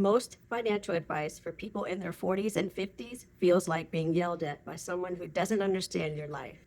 Most financial advice for people in their 40s and 50s feels like being yelled at by someone who doesn't understand your life.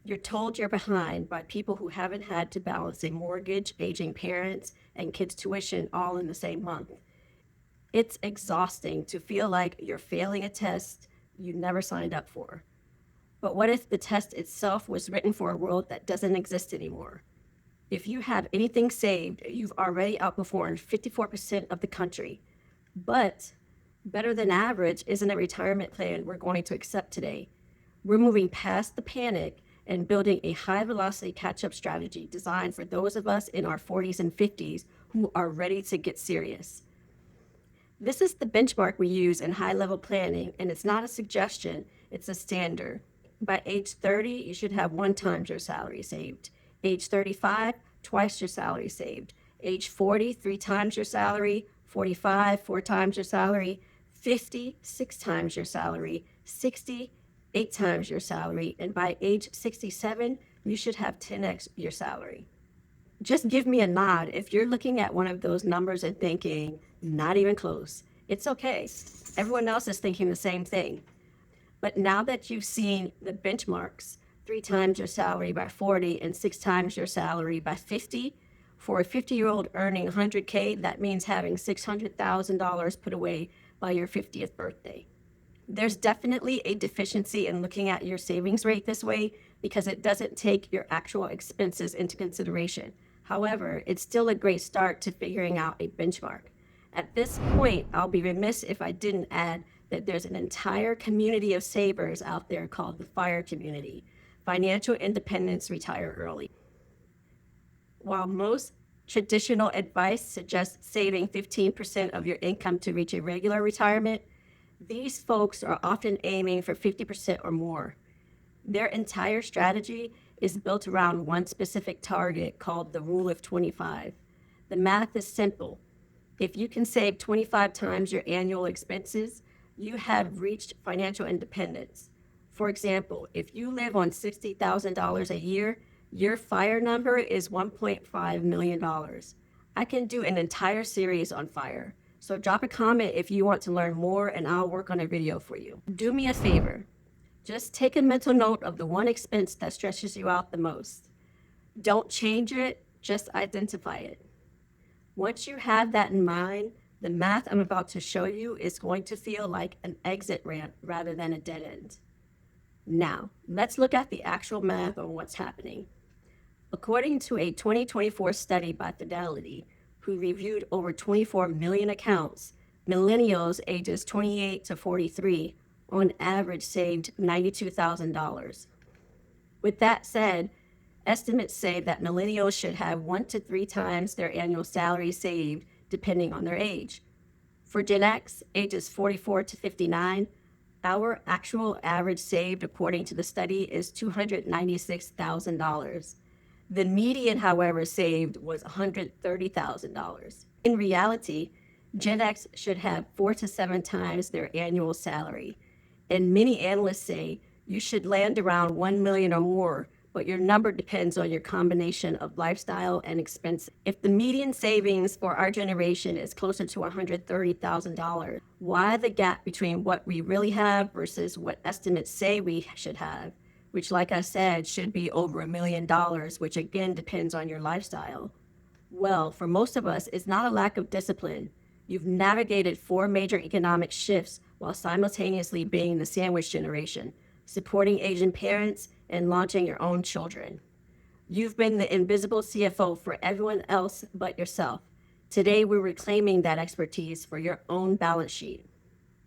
You're told you're behind by people who haven't had to balance a mortgage, aging parents, and kids' tuition all in the same month. It's exhausting to feel like you're failing a test you never signed up for. But what if the test itself was written for a world that doesn't exist anymore? If you have anything saved, you've already outperformed 54% of the country. But better than average isn't a retirement plan we're going to accept today. We're moving past the panic and building a high-velocity catch-up strategy designed for those of us in our 40s and 50s who are ready to get serious. This is the benchmark we use in high-level planning, and it's not a suggestion, it's a standard. By age 30, you should have 1 times your salary saved. Age 35, twice your salary saved. Age 40, 3 times your salary. 45, 4 times your salary. 50, 6 times your salary. 60, 8 times your salary. And by age 67, you should have 10x your salary. Just give me a nod if you're looking at one of those numbers and thinking, not even close. It's okay. Everyone else is thinking the same thing. But now that you've seen the benchmarks, 3 times your salary by 40 and 6 times your salary by 50, for a 50-year-old earning $100K, that means having $600,000 put away by your 50th birthday. There's definitely a deficiency in looking at your savings rate this way because it doesn't take your actual expenses into consideration. However, it's still a great start to figuring out a benchmark. At this point, I'll be remiss if I didn't add that there's an entire community of savers out there called the F.I.R.E community, Financial Independence Retire Early. While most traditional advice suggests saving 15% of your income to reach a regular retirement, these folks are often aiming for 50% or more. Their entire strategy is built around one specific target called the Rule of 25. The math is simple. If you can save 25 times your annual expenses, you have reached financial independence. For example, if you live on $60,000 a year, your F.I.R.E number is $1.5 million. I can do an entire series on F.I.R.E, so drop a comment if you want to learn more and I'll work on a video for you. Do me a favor. Just take a mental note of the one expense that stresses you out the most. Don't change it, just identify it. Once you have that in mind, the math I'm about to show you is going to feel like an exit ramp rather than a dead end. Now, let's look at the actual math on what's happening. According to a 2024 study by Fidelity, who reviewed over 24 million accounts, millennials ages 28 to 43 on average saved $92,000. With that said, estimates say that millennials should have 1 to 3 times their annual salary saved depending on their age. For Gen X, ages 44 to 59, our actual average saved according to the study is $296,000. The median, however, saved was $130,000. In reality, Gen X should have 4 to 7 times their annual salary. And many analysts say you should land around 1 million or more, but your number depends on your combination of lifestyle and expense. If the median savings for our generation is closer to $130,000, why the gap between what we really have versus what estimates say we should have, which, like I said, should be over $1 million, which again depends on your lifestyle? Well, for most of us, it's not a lack of discipline. You've navigated 4 major economic shifts while simultaneously being the sandwich generation, supporting Asian parents, and launching your own children. You've been the invisible CFO for everyone else but yourself. Today, we're reclaiming that expertise for your own balance sheet.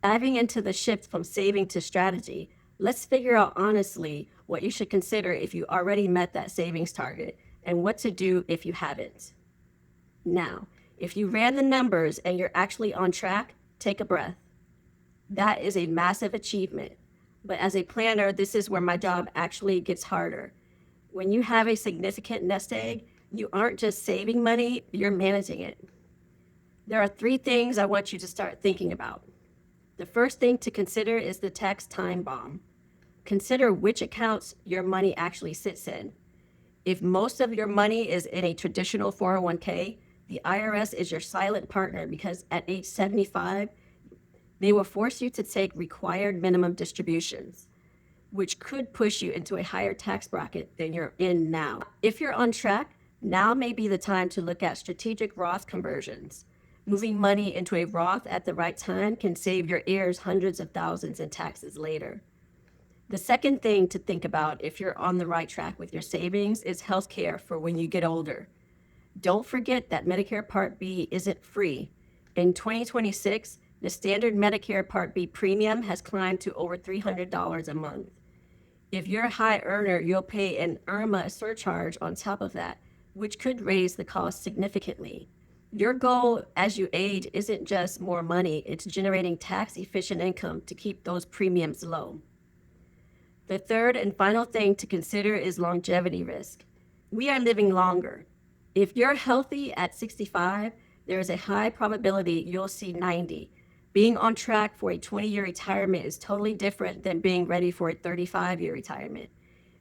Diving into the shift from saving to strategy, let's figure out honestly what you should consider if you already met that savings target and what to do if you haven't. Now, if you ran the numbers and you're actually on track, take a breath. That is a massive achievement. But as a planner, this is where my job actually gets harder. When you have a significant nest egg, you aren't just saving money, you're managing it. There are 3 things I want you to start thinking about. The first thing to consider is the tax time bomb. Consider which accounts your money actually sits in. If most of your money is in a traditional 401k, The IRS is your silent partner because at age 75, they will force you to take required minimum distributions, which could push you into a higher tax bracket than you're in now. If you're on track, now may be the time to look at strategic Roth conversions. Moving money into a Roth at the right time can save your heirs hundreds of thousands in taxes later. The second thing to think about if you're on the right track with your savings is healthcare for when you get older. Don't forget that Medicare Part B isn't free. In 2026, the standard Medicare Part B premium has climbed to over $300 a month. If you're a high earner, you'll pay an IRMA surcharge on top of that, which could raise the cost significantly. Your goal as you age isn't just more money, it's generating tax-efficient income to keep those premiums low. The third and final thing to consider is longevity risk. We are living longer. If you're healthy at 65, there is a high probability you'll see 90. Being on track for a 20-year retirement is totally different than being ready for a 35-year retirement.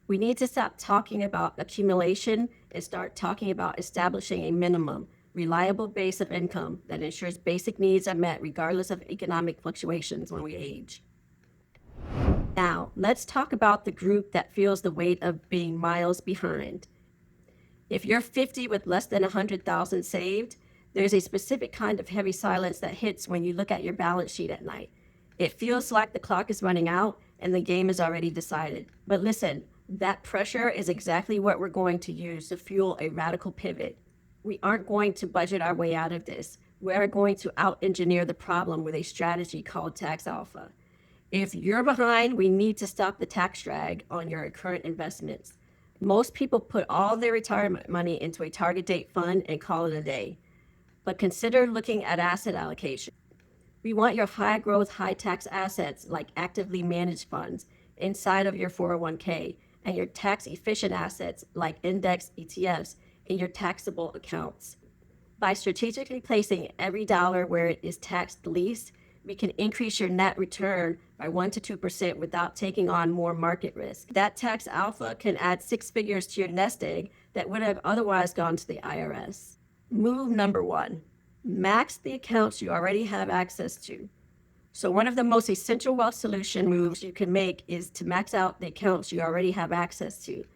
We need to stop talking about accumulation and start talking about establishing a minimum, reliable base of income that ensures basic needs are met regardless of economic fluctuations when we age. Now, let's talk about the group that feels the weight of being miles behind. If you're 50 with less than 100,000 saved, there's a specific kind of heavy silence that hits when you look at your balance sheet at night. It feels like the clock is running out and the game is already decided. But listen, that pressure is exactly what we're going to use to fuel a radical pivot. We aren't going to budget our way out of this. We're going to out-engineer the problem with a strategy called tax alpha. If you're behind, we need to stop the tax drag on your current investments. Most people put all their retirement money into a target date fund and call it a day. But consider looking at asset allocation. We want your high growth, high tax assets like actively managed funds inside of your 401k and your tax efficient assets like index ETFs in your taxable accounts. By strategically placing every dollar where it is taxed least, we can increase your net return by 1 to 2% without taking on more market risk. That tax alpha can add 6 figures to your nest egg that would have otherwise gone to the IRS. Move number 1, max the accounts you already have access to. So one of the most essential wealth solution moves you can make is to max out the accounts you already have access to.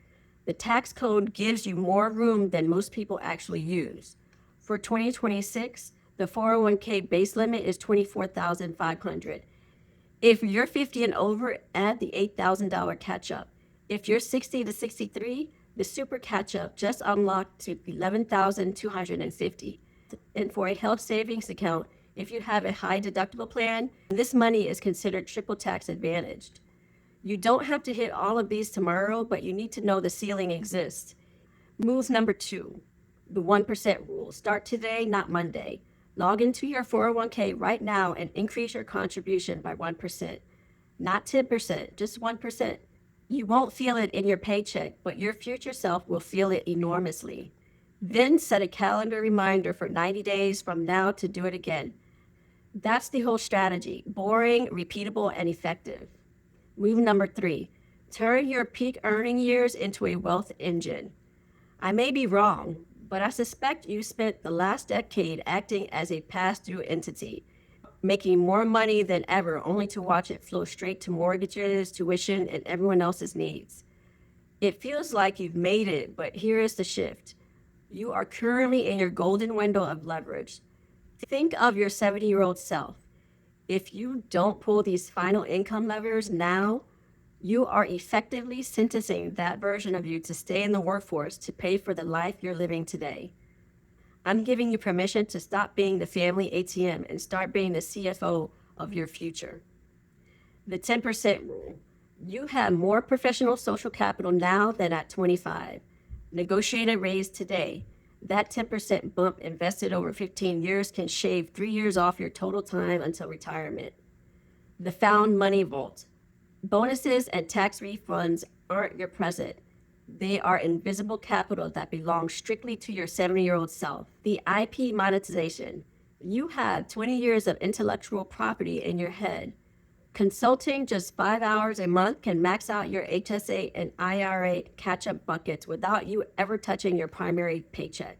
The tax code gives you more room than most people actually use. For 2026, the 401k base limit is $24,500. If you're 50 and over, add the $8,000 catch-up. If you're 60 to 63, the super catch-up just unlocked to $11,250. And for a health savings account, if you have a high deductible plan, this money is considered triple tax advantaged. You don't have to hit all of these tomorrow, but you need to know the ceiling exists. Move number 2, the 1% rule. Start today, not Monday. Log into your 401k right now and increase your contribution by 1%. Not 10%, just 1%. You won't feel it in your paycheck, but your future self will feel it enormously. Then set a calendar reminder for 90 days from now to do it again. That's the whole strategy: boring, repeatable, and effective. Move number 3, turn your peak earning years into a wealth engine. I may be wrong, but I suspect you spent the last decade acting as a pass-through entity, making more money than ever only to watch it flow straight to mortgages, tuition, and everyone else's needs. It feels like you've made it, but here is the shift. You are currently in your golden window of leverage. Think of your 70-year-old self. If you don't pull these final income levers now, you are effectively sentencing that version of you to stay in the workforce to pay for the life you're living today. I'm giving you permission to stop being the family ATM and start being the CFO of your future. The 10% rule. You have more professional social capital now than at 25. Negotiate a raise today. That 10% bump invested over 15 years can shave 3 years off your total time until retirement. The found money vault. Bonuses and tax refunds aren't your present. They are invisible capital that belongs strictly to your 70-year-old self. The IP monetization. You have 20 years of intellectual property in your head. Consulting just 5 hours a month can max out your HSA and IRA catch-up buckets without you ever touching your primary paycheck.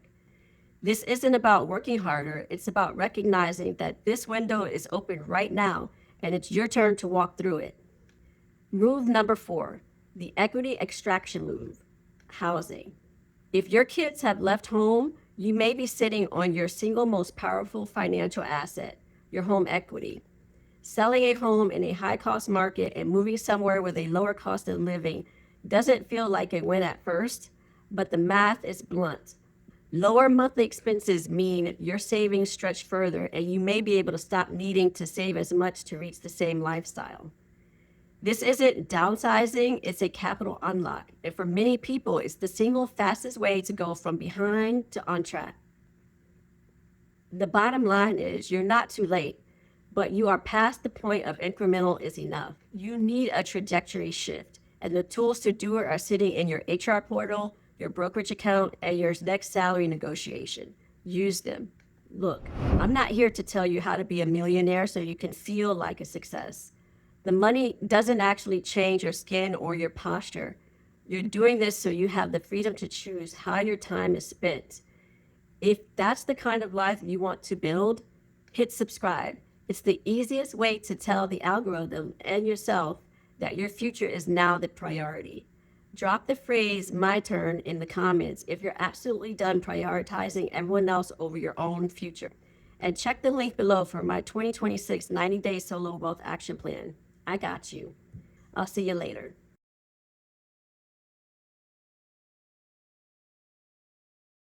This isn't about working harder. It's about recognizing that this window is open right now and it's your turn to walk through it. Move number 4, the equity extraction move, housing. If your kids have left home, you may be sitting on your single most powerful financial asset, your home equity. Selling a home in a high cost market and moving somewhere with a lower cost of living doesn't feel like a win at first, but the math is blunt. Lower monthly expenses mean your savings stretch further and you may be able to stop needing to save as much to reach the same lifestyle. This isn't downsizing, it's a capital unlock. And for many people, it's the single fastest way to go from behind to on track. The bottom line is you're not too late, but you are past the point of incremental is enough. You need a trajectory shift, and the tools to do it are sitting in your HR portal, your brokerage account, and your next salary negotiation. Use them. Look, I'm not here to tell you how to be a millionaire so you can feel like a success. The money doesn't actually change your skin or your posture. You're doing this so you have the freedom to choose how your time is spent. If that's the kind of life you want to build, hit subscribe. It's the easiest way to tell the algorithm and yourself that your future is now the priority. Drop the phrase "my turn" in the comments if you're absolutely done prioritizing everyone else over your own future. And check the link below for my 2026 90-day solo wealth action plan. I got you. I'll see you later.